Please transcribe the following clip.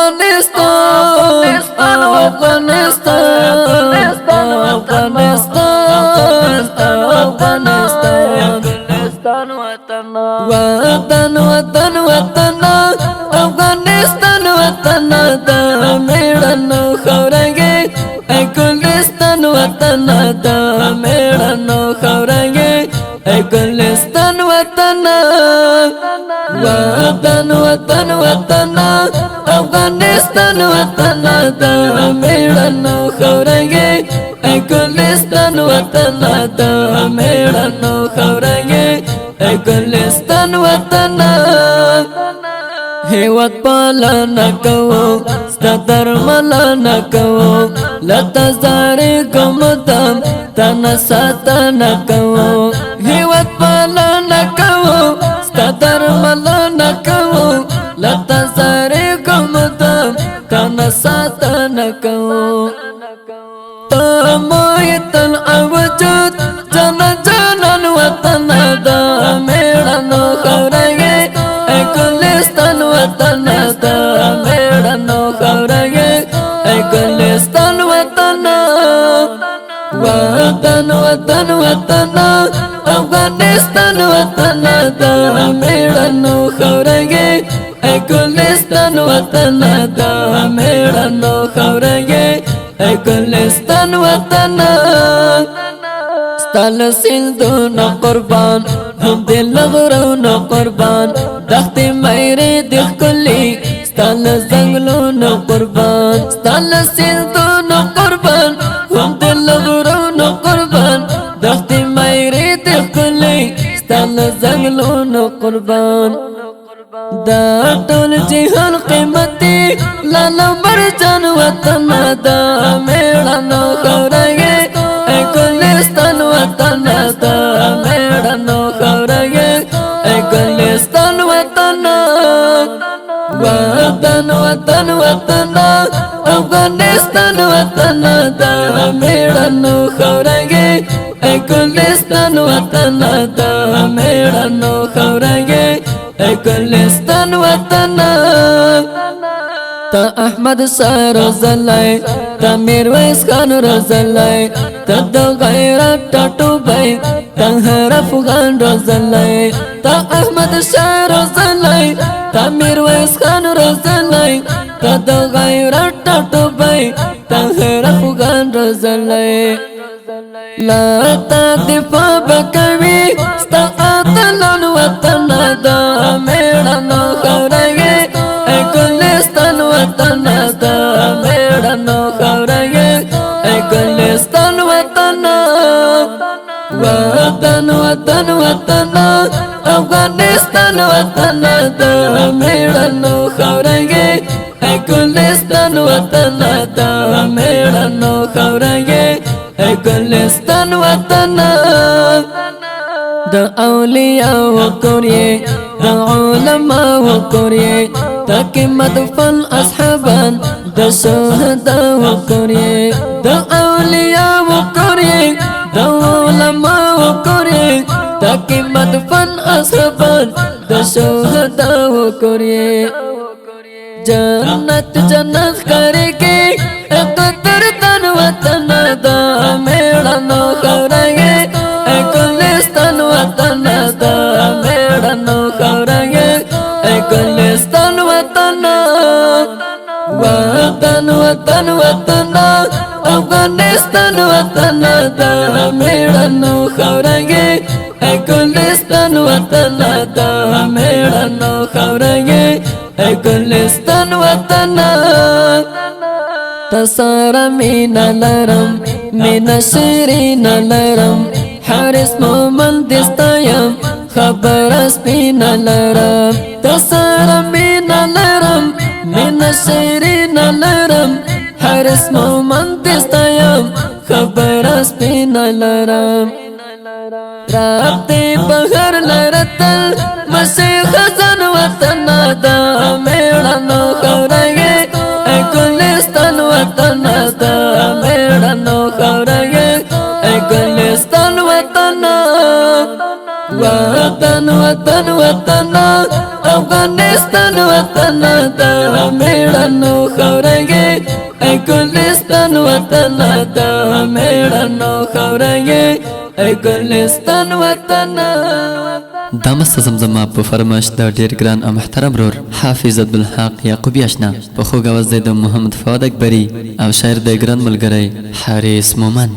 افغانستان افغانستان افغانستان افغانستان وطن وطن وطن افغانستان وطن دا میړنو خورګي اے ګلستان وطن دا میړنو خورګي اے ګلستان وطن وطن وطن وطن افغانستان وطن دا میړنو خورګي اے ګلستان وطن دا میړنو خورګي اے ګلستان وطن هیوت پالنا کوو ستا درملنا کوو لتا زاری کمتم تانا ساتنا کوو هیوت پالنا کوو ستا درملنا کوو لتا زاری کمتم تانا ساتنا کوو تمایت الوجود جانا جانان وطن دا میړنو خورګي اے ګلستان وطن دا میړنو خورګي اے ګلستان وطن وطن وطن وطن افغانستان وطن دا میړنو خورګي اے ګلستان وطن دا میړنو خورګي اے ګلستان وطن ستال سندونو قربان هم دل غرونو قربان دخت میری دخ کلی ستال زنگلونو قربان ستال سندونو قربان هم دل غرونو قربان دخت میری دخ کلی ستال زنگلونو قربان دا ټول جهان قیمتي لالا برجان وطن دا میړنو خورګي اے ګلستان وطن دا میړنو خورګي اے ګلستان وطن وطن وطن وطن افغانستان وطن دا میړنو خورګي اے ګلستان وطن دا میړنو خورګي اے ګلستان وطن تا احمد سار زلای تا میرویس خان رزلای تا د غیرت ټټوبای تا هر افغان رزلای تا احمد سار زلای تا میرویس خان رزلای تا د غیرت ټټوبای تا هر افغان رزلای لا تا دفاع بکوي ستا اتلان وطن دا میړنو خورګي اے ګلستان وطن دا میړنو خورګي اے ګلستان وطن وطن وطن وطن افغانستان وطن دا میړنو خورګي اے ګلستان وطن دا میړنو خورګي اے ګلستان وطن د اولیاء وکورې د علماء وکورې تقیمت فل اصحابان د شهدا وکورې د اولیاء وکورې د علماء وکورې تقیمت فل اصحابان د شهدا وکورې جنت جنت کرے قطر تن وطن دا میړنو خورګي اے ګلستان وطن دا میړنو خورګي اے ګلستان وطن وطن وطن وطن افغانستان وطن دا میړنو خورګي اے ګلستان وطن دا میړنو خورګي اے ګلستان وطن تسارا مینا لرم مینا شیرینا لرم حارس مومن دستایم خبر سپینا لرم تسارا مینا لرم مینا شیرینا لرم حارس مومن دستایم خبر سپینا لرم رابطه بغیر لرتل مسیح خزان وطن دا میړنو خورګي اے ګلستان وطن دا میړنو خورګي اے ګلستان وطن وطن وطن وطن افغانستان وطن دا میړنو خورګي ای ګلستان وطن دا میړنو خورګي ای ګلستان وطن. دا مست زمزمه په فرمایش د ډیر ګران او محترم رور حافظ عبدالحق یعقوبی آشنا په خوږ اواز د محمد فؤاد اکبری او شاعر د ګران ملګری حارث مومن.